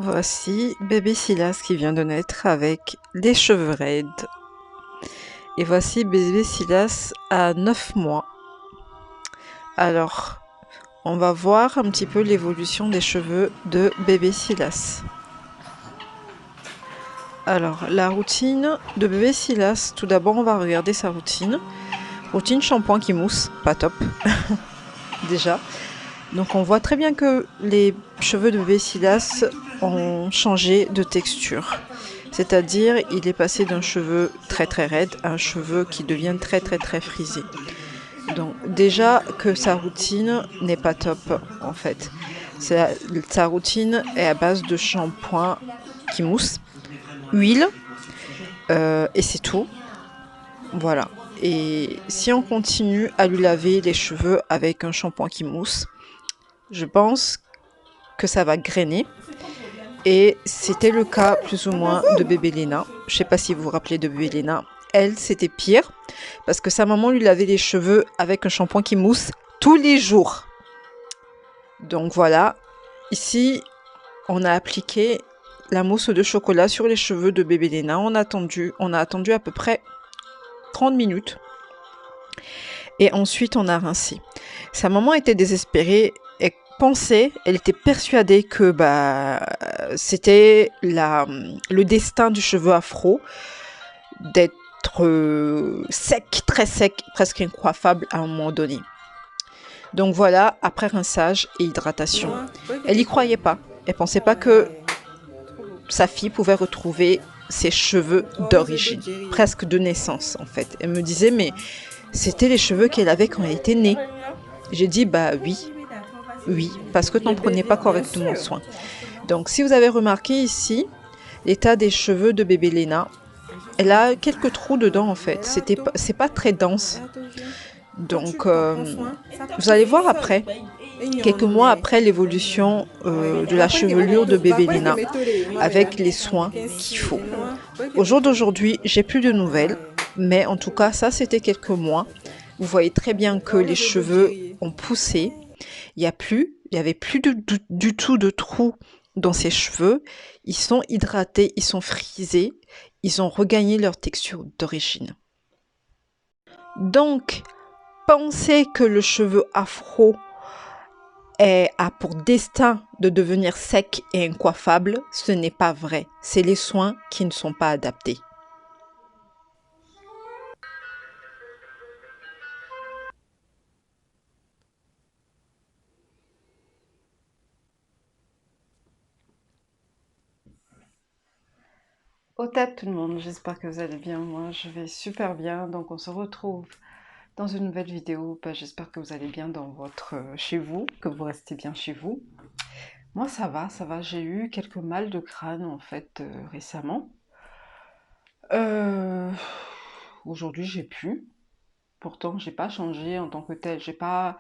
Voici bébé Silas qui vient de naître avec les cheveux raides. Et voici bébé Silas à 9 mois. Alors, on va voir un petit peu l'évolution des cheveux de bébé Silas. Alors, la routine de bébé Silas, tout d'abord on va regarder sa routine. Routine shampoing qui mousse, pas top, déjà. Donc on voit très bien que les cheveux de bébé Silas ont changé de texture. C'est-à-dire, il est passé d'un cheveu très très raide à un cheveu qui devient très très très frisé. Donc déjà que sa routine n'est pas top en fait. Sa routine est à base de shampoing qui mousse, huile et c'est tout. Voilà. Et si on continue à lui laver les cheveux avec un shampoing qui mousse, je pense que ça va grainer. Et c'était le cas plus ou moins de bébé Léna. Je sais pas si vous vous rappelez de bébé Léna. Elle, c'était pire parce que sa maman lui lavait les cheveux avec un shampoing qui mousse tous les jours. Donc voilà, ici, on a appliqué la mousse de chocolat sur les cheveux de bébé Léna. On a attendu à peu près 30 minutes. Et ensuite, on a rincé. Sa maman était désespérée. Elle était persuadée que c'était le destin du cheveu afro d'être sec, très sec, presque incoiffable à un moment donné. Donc voilà, après rinçage et hydratation. Elle n'y croyait pas. Elle pensait pas que sa fille pouvait retrouver ses cheveux d'origine, presque de naissance en fait. Elle me disait mais c'était les cheveux qu'elle avait quand elle était née. J'ai dit bah oui, parce que tu n'en prenais pas correctement soin. Donc si vous avez remarqué ici, l'état des cheveux de bébé Léna, elle a quelques trous dedans en fait, c'est pas très dense. Donc vous allez voir après, quelques mois après l'évolution de la chevelure de bébé Léna, avec les soins qu'il faut. Au jour d'aujourd'hui, j'ai plus de nouvelles, mais en tout cas ça c'était quelques mois. Vous voyez très bien que les cheveux ont poussé. Il y avait plus du tout de trous dans ses cheveux. Ils sont hydratés, ils sont frisés, ils ont regagné leur texture d'origine. Donc, penser que le cheveu afro a pour destin de devenir sec et incoiffable, ce n'est pas vrai. C'est les soins qui ne sont pas adaptés. Au tête tout le monde, j'espère que vous allez bien, moi je vais super bien, donc on se retrouve dans une nouvelle vidéo. J'espère que vous allez bien dans chez vous, que vous restez bien chez vous. Moi ça va, j'ai eu quelques mal de crâne en fait récemment. Euh, Aujourd'hui j'ai plus, pourtant j'ai pas changé en tant que tel, j'ai pas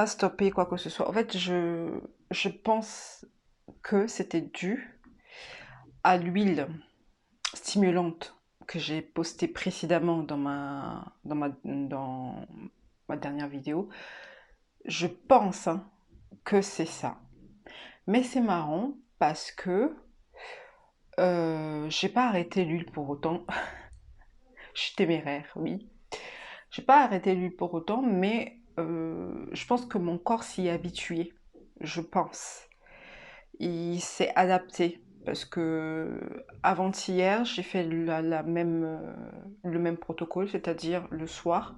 stoppé quoi que ce soit. En fait je pense que c'était dû à l'huile stimulante que j'ai postée précédemment dans ma dernière vidéo. Je pense que c'est ça. Mais c'est marrant parce que j'ai pas arrêté l'huile pour autant. Je suis téméraire, oui. J'ai pas arrêté l'huile pour autant, mais je pense que mon corps s'y est habitué. Je pense. Il s'est adapté. Parce que avant-hier, j'ai fait le même protocole, c'est-à-dire le soir,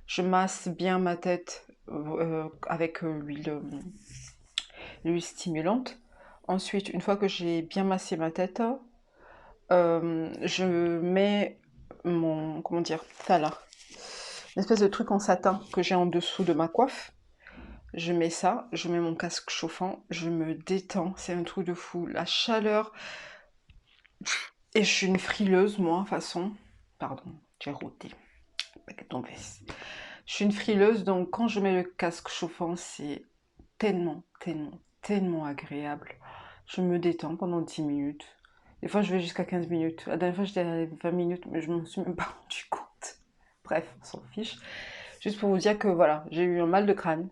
je masse bien ma tête avec l'huile stimulante. Ensuite, une fois que j'ai bien massé ma tête, je mets comment dire, ça là, une espèce de truc en satin que j'ai en dessous de ma coiffe. Je mets ça, je mets mon casque chauffant, je me détends, c'est un truc de fou. La chaleur, et je suis une frileuse, moi, de toute façon. Pardon, j'ai roté. Je suis une frileuse, donc quand je mets le casque chauffant, c'est tellement agréable. Je me détends pendant 10 minutes. Des fois, je vais jusqu'à 15 minutes. La dernière fois, j'étais à 20 minutes, mais je m'en suis même pas rendu compte. Bref, on s'en fiche. Juste pour vous dire que voilà, j'ai eu un mal de crâne.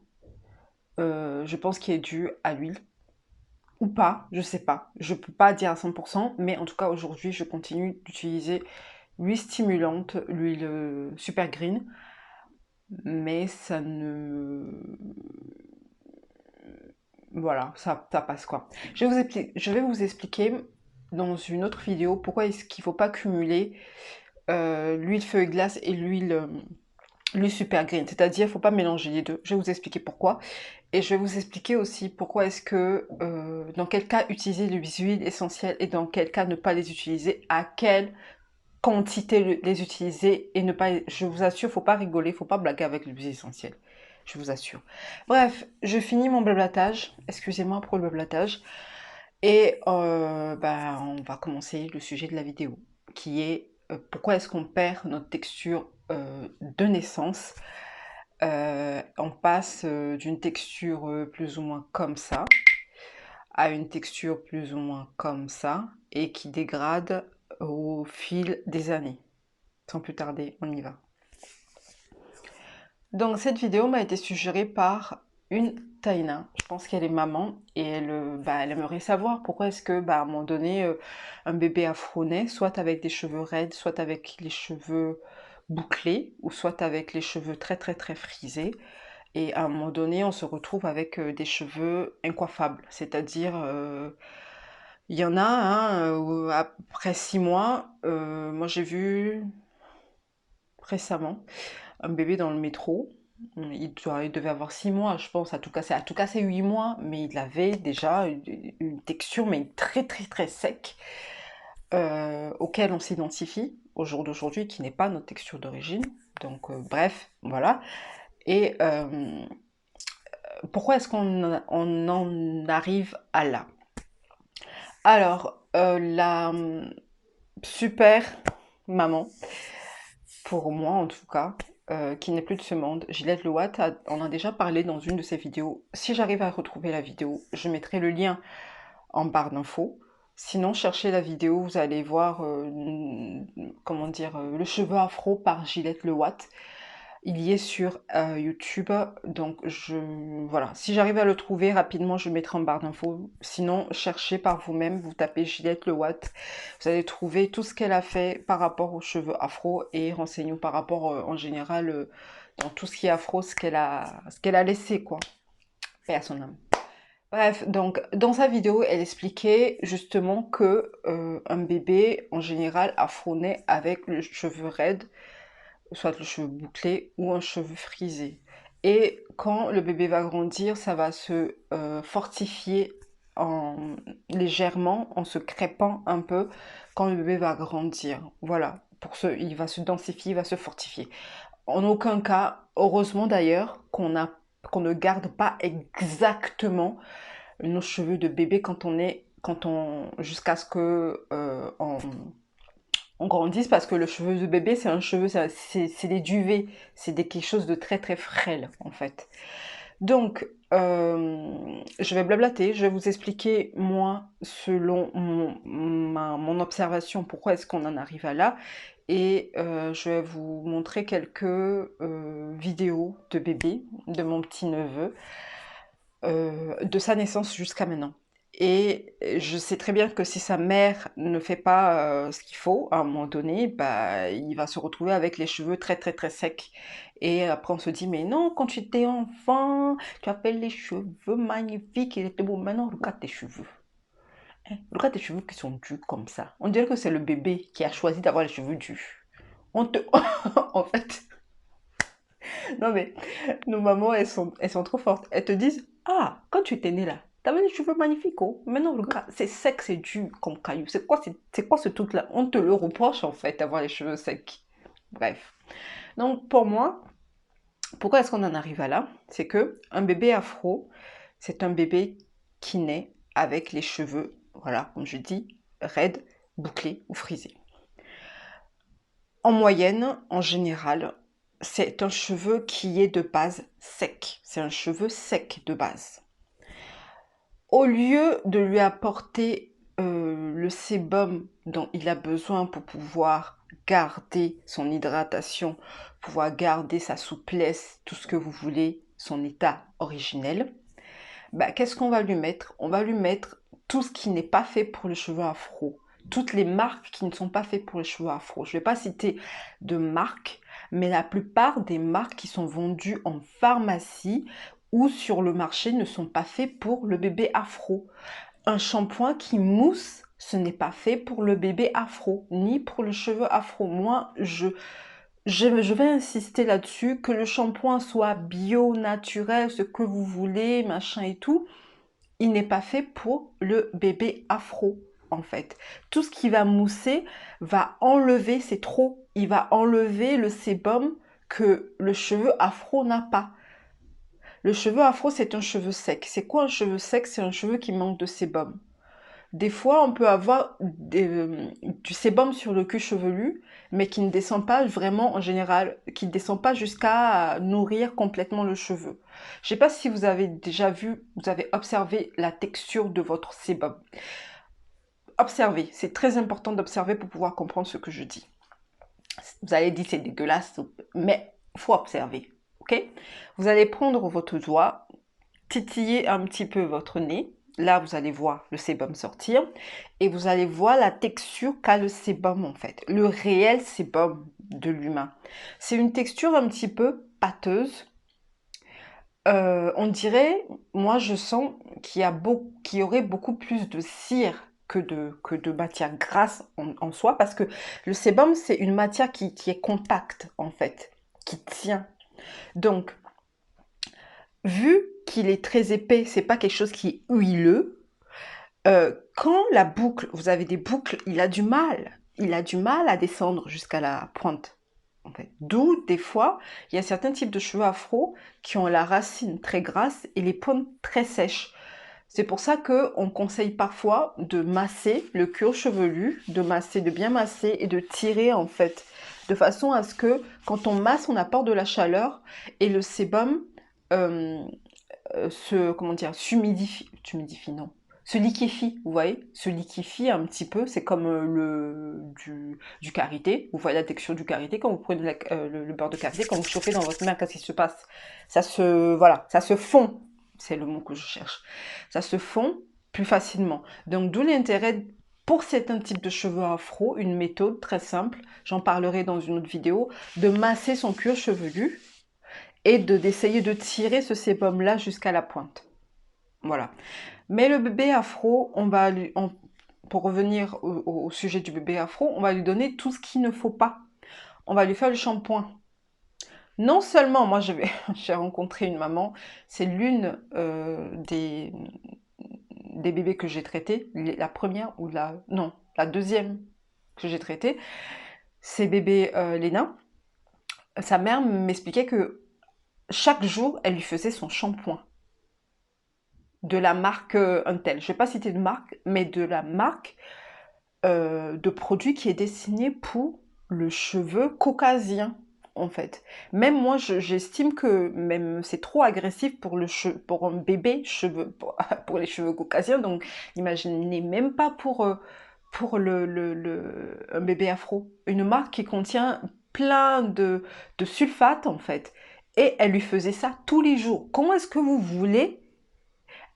Je pense qu'il est dû à l'huile. ou pas, je sais pas. Je peux pas dire à 100%, mais en tout cas aujourd'hui je continue d'utiliser l'huile stimulante, l'huile Super Green, mais ça ne... Voilà, ça passe quoi. Je vais vous expliquer dans une autre vidéo pourquoi est-ce qu'il faut pas cumuler l'huile feuille glace et l'huile super green. C'est-à-dire, il ne faut pas mélanger les deux. Je vais vous expliquer pourquoi. Et je vais vous expliquer aussi pourquoi est-ce que, dans quel cas utiliser les huiles essentielles et dans quel cas ne pas les utiliser, à quelle quantité les utiliser et ne pas... Je vous assure, il ne faut pas rigoler, il ne faut pas blaguer avec les huiles essentielles. Je vous assure. Bref, je finis mon blablatage. Excusez-moi pour le blablatage. Et bah, on va commencer le sujet de la vidéo, qui est pourquoi est-ce qu'on perd notre texture de naissance. On passe d'une texture plus ou moins comme ça à une texture plus ou moins comme ça et qui dégrade au fil des années. Sans plus tarder, on y va. Donc cette vidéo m'a été suggérée par une Taïna. Je pense qu'elle est maman et elle aimerait savoir pourquoi est-ce que, à un moment donné, un bébé afro naît, soit avec des cheveux raides, soit avec les cheveux bouclés, ou soit avec les cheveux très très très frisés. Et à un moment donné, on se retrouve avec des cheveux incoiffables. C'est-à-dire, il y en a, hein, après 6 mois, moi j'ai vu récemment un bébé dans le métro. Il devait avoir 6 mois, je pense, à tout cas c'est 8 mois, mais il avait déjà une texture mais très très très sec, auquel on s'identifie au jour d'aujourd'hui, qui n'est pas notre texture d'origine. Donc bref, voilà. Et pourquoi est-ce on en arrive à là? Alors, la super maman, pour moi en tout cas, qui n'est plus de ce monde, Gillette Le Watt, on a déjà parlé dans une de ses vidéos. Si j'arrive à retrouver la vidéo, je mettrai le lien en barre d'infos. Sinon, cherchez la vidéo, vous allez voir, comment dire, le cheveu afro par Gillette Le Watt. Il y est sur YouTube, donc voilà. Si j'arrive à le trouver rapidement, je le mettrai en barre d'infos. Sinon, cherchez par vous-même, vous tapez Gillette Le Watt. Vous allez trouver tout ce qu'elle a fait par rapport aux cheveux afro et renseignez-vous par rapport en général dans tout ce qui est afro, ce qu'elle a laissé, quoi. Paix à son âme. Bref, donc dans sa vidéo, elle expliquait justement que un bébé en général afro naît avec le cheveu raide, soit le cheveu bouclé ou un cheveu frisé. Et quand le bébé va grandir, ça va se fortifier légèrement, en se crêpant un peu quand le bébé va grandir. Voilà, il va se densifier, il va se fortifier. En aucun cas, heureusement d'ailleurs, qu'on ne garde pas exactement nos cheveux de bébé jusqu'à ce que on grandisse, parce que le cheveu de bébé, c'est un cheveu, c'est des duvets, quelque chose de très très frêle en fait. Donc, je vais blablater, je vais vous expliquer moi, selon mon observation, pourquoi est-ce qu'on en arrive à là, et je vais vous montrer quelques vidéos de bébé, de mon petit neveu, de sa naissance jusqu'à maintenant. Et je sais très bien que si sa mère ne fait pas ce qu'il faut, à un moment donné, il va se retrouver avec les cheveux très très très secs. Et après on se dit, mais non, quand tu étais enfant, tu avais les cheveux magnifiques, il était beau. Maintenant, regarde tes cheveux. Hein, regarde tes cheveux qui sont dus comme ça. On dirait que c'est le bébé qui a choisi d'avoir les cheveux dus. On te... en fait, non mais, nos mamans, elles sont trop fortes. Elles te disent, ah, quand tu étais née là, t'avais les cheveux magnifiques, oh. Maintenant, regarde, c'est sec, c'est dur comme caillou. C'est quoi ce truc-là? On te le reproche, en fait, d'avoir les cheveux secs. Bref. Donc, pour moi, pourquoi est-ce qu'on en arrive à là? C'est que un bébé afro, c'est un bébé qui naît avec les cheveux, voilà, comme je dis, raides, bouclés ou frisés. En moyenne, en général, c'est un cheveu qui est de base sec. C'est un cheveu sec de base. Au lieu de lui apporter le sébum dont il a besoin pour pouvoir garder son hydratation, pouvoir garder sa souplesse, tout ce que vous voulez, son état originel, qu'est-ce qu'on va lui mettre? On va lui mettre tout ce qui n'est pas fait pour les cheveux afro. Toutes les marques qui ne sont pas faites pour les cheveux afro. Je ne vais pas citer de marques, mais la plupart des marques qui sont vendues en pharmacie ou sur le marché ne sont pas faits pour le bébé afro. Un shampoing qui mousse, ce n'est pas fait pour le bébé afro, ni pour le cheveu afro. Moi, je vais insister là-dessus, que le shampoing soit bio, naturel, ce que vous voulez, machin et tout, il n'est pas fait pour le bébé afro, en fait. Tout ce qui va mousser va enlever, c'est trop, il va enlever le sébum que le cheveu afro n'a pas. Le cheveu afro, c'est un cheveu sec. C'est quoi un cheveu sec? C'est un cheveu qui manque de sébum. Des fois, on peut avoir du sébum sur le cuir chevelu, mais qui ne descend pas vraiment en général, qui ne descend pas jusqu'à nourrir complètement le cheveu. Je ne sais pas si vous avez déjà vu, vous avez observé la texture de votre sébum. Observez, c'est très important d'observer pour pouvoir comprendre ce que je dis. Vous allez dire c'est dégueulasse, mais il faut observer, ok? Vous allez prendre votre doigt, titiller un petit peu votre nez. Là, vous allez voir le sébum sortir et vous allez voir la texture qu'a le sébum en fait, le réel sébum de l'humain. C'est une texture un petit peu pâteuse. On dirait, moi je sens qu'il y aurait beaucoup plus de cire que de matière grasse en soi, parce que le sébum c'est une matière qui est compacte en fait, qui tient. Donc, vu qu'il est très épais, c'est pas quelque chose qui est huileux. Quand la boucle, vous avez des boucles, il a du mal à descendre jusqu'à la pointe. En fait. D'où, des fois, il y a certains types de cheveux afro qui ont la racine très grasse et les pointes très sèches. C'est pour ça qu'on conseille parfois de masser le cuir chevelu, de bien masser et de tirer en fait, de façon à ce que quand on masse, on apporte de la chaleur et le sébum se liquéfie, vous voyez, se liquéfie un petit peu, c'est comme du karité, vous voyez la texture du karité, quand vous prenez le beurre de karité, quand vous chauffez dans votre main, qu'est-ce qui se passe? Ça se fond, c'est le mot que je cherche, ça se fond plus facilement. Donc d'où l'intérêt pour certains types de cheveux afro, une méthode très simple, j'en parlerai dans une autre vidéo, de masser son cuir chevelu et d'essayer de tirer ce sébum-là jusqu'à la pointe. Voilà. Mais le bébé afro, pour revenir au sujet du bébé afro, on va lui donner tout ce qu'il ne faut pas. On va lui faire le shampoing. Non seulement, moi j'ai rencontré une maman, c'est l'une des bébés que j'ai traités, la première ou la deuxième que j'ai traitée, c'est bébé Léna. Sa mère m'expliquait que chaque jour, elle lui faisait son shampoing. De la marque Untel. Je ne vais pas citer de marque, mais de la marque de produit qui est destiné pour le cheveu caucasien, en fait. Même moi, j'estime que même c'est trop agressif pour un bébé pour les cheveux caucasiens. Donc, imaginez même pas pour un bébé afro. Une marque qui contient plein de sulfate, en fait. Et elle lui faisait ça tous les jours. Comment est-ce que vous voulez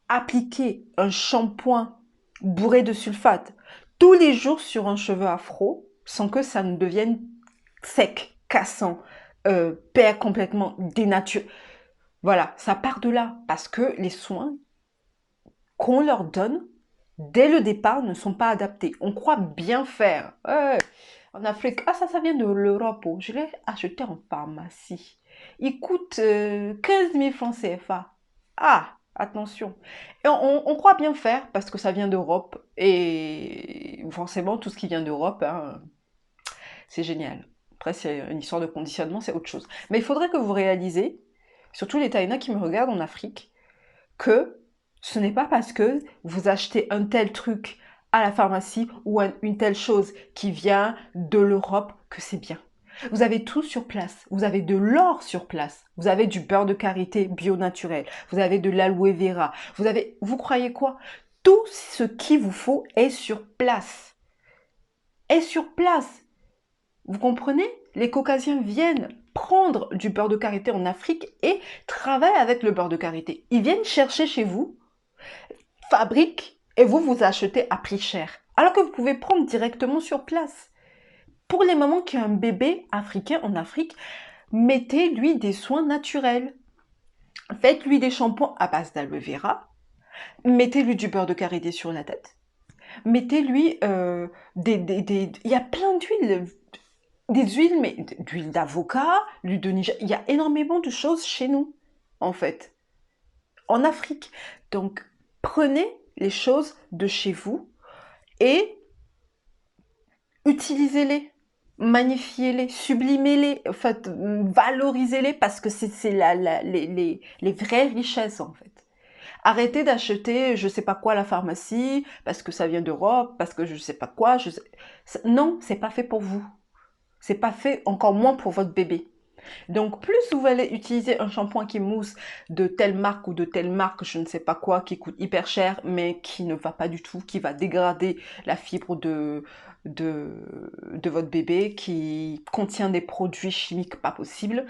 appliquer un shampoing bourré de sulfate tous les jours sur un cheveu afro sans que ça ne devienne sec, cassant, perd complètement, dénaturé? Voilà, ça part de là parce que les soins qu'on leur donne dès le départ ne sont pas adaptés. On croit bien faire. En Afrique, ça vient de l'Europe. Je l'ai acheté en pharmacie. Il coûte 15 000 francs CFA. Ah, attention. Et on croit bien faire parce que ça vient d'Europe. Et forcément, tout ce qui vient d'Europe, hein, c'est génial. Après, c'est une histoire de conditionnement, c'est autre chose. Mais il faudrait que vous réalisez, surtout les Taïnas qui me regardent en Afrique, que ce n'est pas parce que vous achetez un tel truc à la pharmacie ou une telle chose qui vient de l'Europe que c'est bien. Vous avez tout sur place. Vous avez de l'or sur place. Vous avez du beurre de karité bio naturel. Vous avez de l'aloe vera. Vous croyez quoi? Tout ce qu'il vous faut est sur place. Est sur place. Vous comprenez? Les Caucasiens viennent prendre du beurre de karité en Afrique et travaillent avec le beurre de karité. Ils viennent chercher chez vous, fabriquent Et vous achetez à prix cher. Alors que vous pouvez prendre directement sur place. Pour les mamans qui ont un bébé africain en Afrique, mettez-lui des soins naturels. Faites-lui des shampoings à base d'aloe vera. Mettez-lui du beurre de karité sur la tête. Mettez-lui il y a plein d'huiles. Des huiles, mais d'huile d'avocat, l'huile de Niger. Il y a énormément de choses chez nous, en fait, en Afrique. Donc, prenez les choses de chez vous et utilisez-les, magnifiez-les, sublimez-les, en fait, valorisez-les parce que c'est les vraies richesses, en fait. Arrêtez d'acheter je sais pas quoi à la pharmacie parce que ça vient d'Europe, parce que je sais pas quoi. Non, c'est pas fait pour vous. C'est pas fait encore moins pour votre bébé. Donc plus vous allez utiliser un shampoing qui mousse de telle marque ou de telle marque, je ne sais pas quoi, qui coûte hyper cher, mais qui ne va pas du tout, qui va dégrader la fibre de, de votre bébé, qui contient des produits chimiques pas possibles,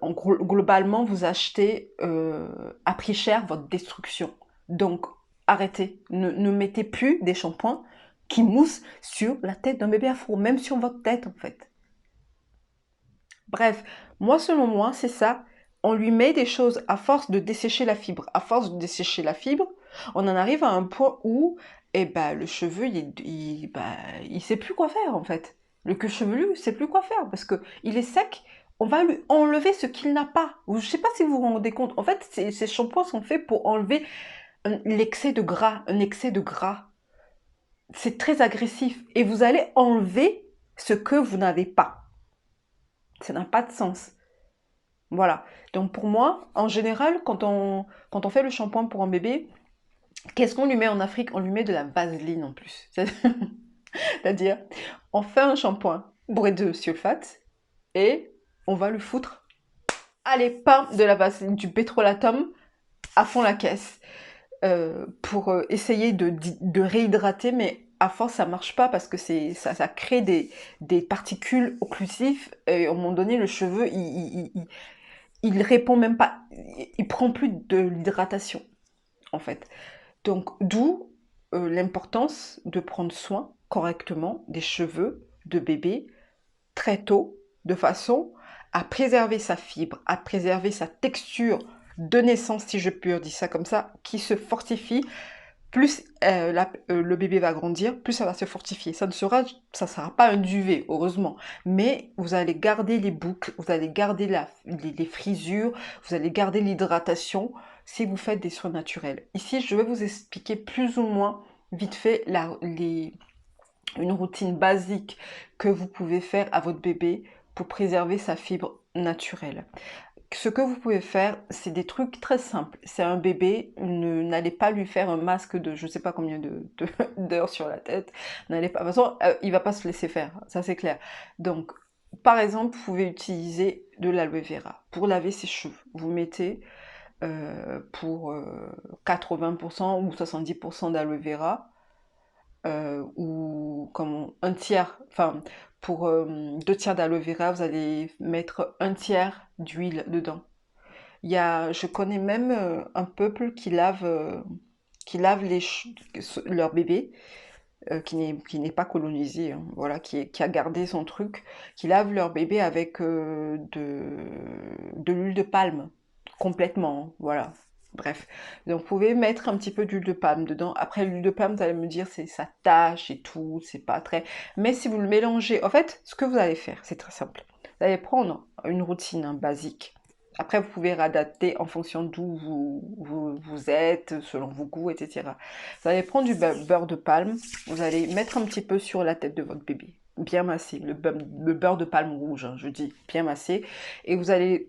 globalement, vous achetez à prix cher votre destruction. Donc, arrêtez. Ne mettez plus des shampoings qui moussent sur la tête d'un bébé afro, même sur votre tête, en fait. Bref, moi, selon moi, c'est ça. On lui met des choses à force de dessécher la fibre. À force de dessécher la fibre, on en arrive à un point où eh ben, le cheveu, il sait plus quoi faire, en fait. Le queue chevelu, il sait plus quoi faire parce que il est sec. On va lui enlever ce qu'il n'a pas. Je ne sais pas si vous vous rendez compte. En fait, ces shampoings sont faits pour enlever l'excès de gras, un excès de gras. C'est très agressif. Et vous allez enlever ce que vous n'avez pas. Ça n'a pas de sens. Voilà. Donc pour moi, en général, quand on fait le shampoing pour un bébé, qu'est-ce qu'on lui met en Afrique? On lui met de la vaseline en plus. C'est-à-dire, on fait un shampoing bourré de sulfate et on va le foutre. Allez, pain de la vaseline, du pétrolatum à fond la caisse pour essayer de réhydrater, mais à force ça marche pas parce que ça crée des particules occlusives et à un moment donné le cheveu il répond même pas, il prend plus de l'hydratation en fait. Donc d'où l'importance de prendre soin correctement des cheveux de bébé très tôt, de façon à préserver sa fibre, à préserver sa texture de naissance, si je puis dire ça comme ça, qui se fortifie. Plus le bébé va grandir, plus ça va se fortifier. Ça sera pas un duvet, heureusement. Mais vous allez garder les boucles, vous allez garder les frisures, vous allez garder l'hydratation si vous faites des soins naturels. Ici, je vais vous expliquer plus ou moins vite fait une routine basique que vous pouvez faire à votre bébé pour préserver sa fibre naturelle. Ce que vous pouvez faire, c'est des trucs très simples. C'est un bébé, n'allez pas lui faire un masque de je sais pas combien d'heures sur la tête. N'allez pas, de toute façon, il va pas se laisser faire, ça c'est clair. Donc, par exemple, vous pouvez utiliser de l'aloe vera pour laver ses cheveux. Vous mettez pour 80% ou 70% d'aloe vera ou comme un tiers, enfin pour 2 tiers d'aloe vera, vous allez mettre un tiers d'huile dedans. Je connais même un peuple qui lave leur bébé, qui n'est pas colonisé, hein, voilà, qui a gardé son truc, qui lave leur bébé avec de l'huile de palme, complètement, hein, voilà. Bref, donc vous pouvez mettre un petit peu d'huile de palme dedans. Après l'huile de palme, vous allez me dire c'est ça tâche et tout, c'est pas très. Mais si vous le mélangez, en fait, ce que vous allez faire, c'est très simple. Vous allez prendre une routine hein, basique. Après, vous pouvez réadapter en fonction d'où vous êtes, selon vos goûts, etc. Vous allez prendre du beurre de palme, vous allez mettre un petit peu sur la tête de votre bébé, bien massé, le beurre de palme rouge, hein, je dis, bien massé, et vous allez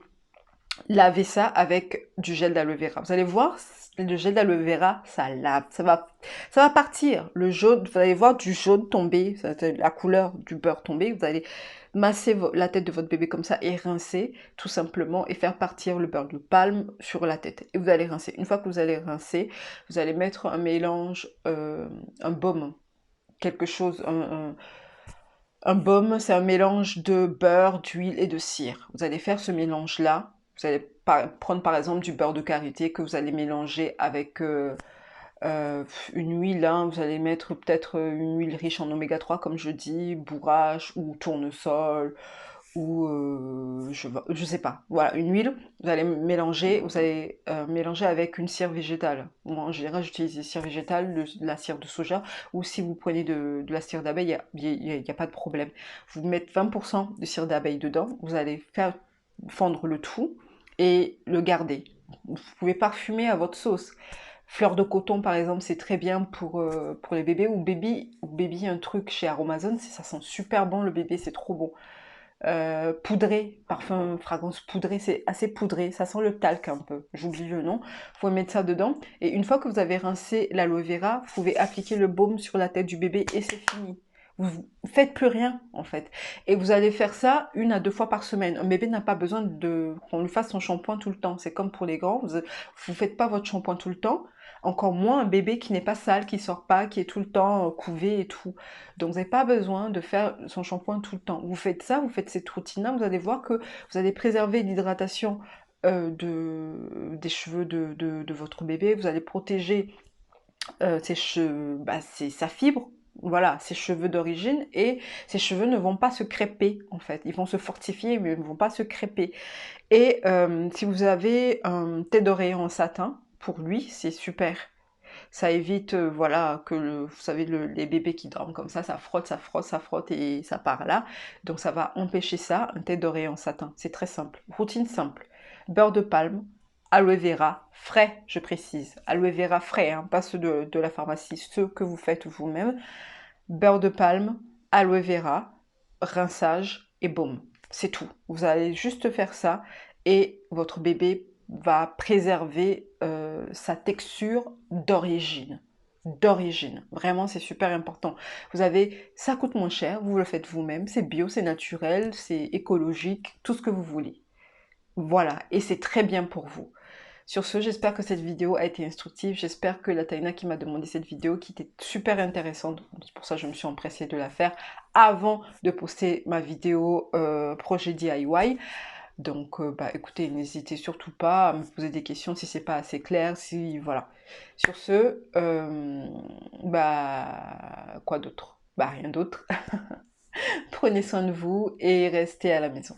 laver ça avec du gel d'aloe vera. Vous allez voir, le gel d'aloe vera, ça lave, ça va partir. Le jaune, vous allez voir du jaune tomber, la couleur du beurre tomber. Vous allez masser la tête de votre bébé comme ça et rincer tout simplement et faire partir le beurre de palme sur la tête. Et vous allez rincer. Une fois que vous allez rincer, vous allez mettre un mélange, un baume, quelque chose, un baume, c'est un mélange de beurre, d'huile et de cire. Vous allez faire ce mélange-là. Vous allez prendre par exemple du beurre de karité que vous allez mélanger avec Une huile, hein, vous allez mettre peut-être une huile riche en oméga 3, comme je dis, bourrache ou tournesol, ou je sais pas. Voilà, une huile, vous allez mélanger avec une cire végétale. Moi, en général, j'utilise des cires végétales, la cire de soja, ou si vous prenez de la cire d'abeille, il y a pas de problème. Vous mettez 20% de cire d'abeille dedans, vous allez faire fondre le tout et le garder. Vous pouvez parfumer à votre sauce. Fleur de coton, par exemple, c'est très bien pour les bébés. Ou baby, un truc chez Aromazone, ça sent super bon, le bébé, c'est trop bon. Poudré, parfum, fragrance poudrée, c'est assez poudré, ça sent le talc un peu, j'oublie le nom. Vous pouvez mettre ça dedans, et une fois que vous avez rincé l'aloe vera, vous pouvez appliquer le baume sur la tête du bébé, et c'est fini. Vous faites plus rien, en fait. Et vous allez faire ça 1 à 2 fois par semaine. Un bébé n'a pas besoin qu'on lui fasse son shampoing tout le temps. C'est comme pour les grands, vous faites pas votre shampoing tout le temps. Encore moins un bébé qui n'est pas sale, qui sort pas, qui est tout le temps couvé et tout. Donc vous n'avez pas besoin de faire son shampoing tout le temps. Vous faites ça, vous faites cette routine-là, vous allez voir que vous allez préserver l'hydratation des cheveux de votre bébé, vous allez protéger ses cheveux, c'est sa fibre, voilà, ses cheveux d'origine, et ses cheveux ne vont pas se crêper en fait. Ils vont se fortifier, mais ils ne vont pas se crêper. Et si vous avez un thé d'oreiller en satin, pour lui, c'est super. Ça évite, voilà, vous savez, les bébés qui dorment comme ça frotte, ça frotte, ça frotte et ça part là. Donc ça va empêcher ça, un thé d'oreiller en satin. C'est très simple. Routine simple. Beurre de palme, aloe vera, frais, je précise. Aloe vera frais, hein, pas ceux de la pharmacie, ceux que vous faites vous-même. Beurre de palme, aloe vera, rinçage et baume. C'est tout. Vous allez juste faire ça et votre bébé va préserver sa texture d'origine. D'origine. Vraiment, c'est super important. Ça coûte moins cher, vous le faites vous-même, c'est bio, c'est naturel, c'est écologique, tout ce que vous voulez. Voilà, et c'est très bien pour vous. Sur ce, j'espère que cette vidéo a été instructive. J'espère que la Taïna qui m'a demandé cette vidéo, qui était super intéressante, c'est pour ça que je me suis empressée de la faire avant de poster ma vidéo projet DIY. Donc, écoutez, n'hésitez surtout pas à me poser des questions si c'est pas assez clair, si voilà. Sur ce, quoi d'autre? Rien d'autre. Prenez soin de vous et restez à la maison.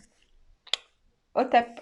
Au tap!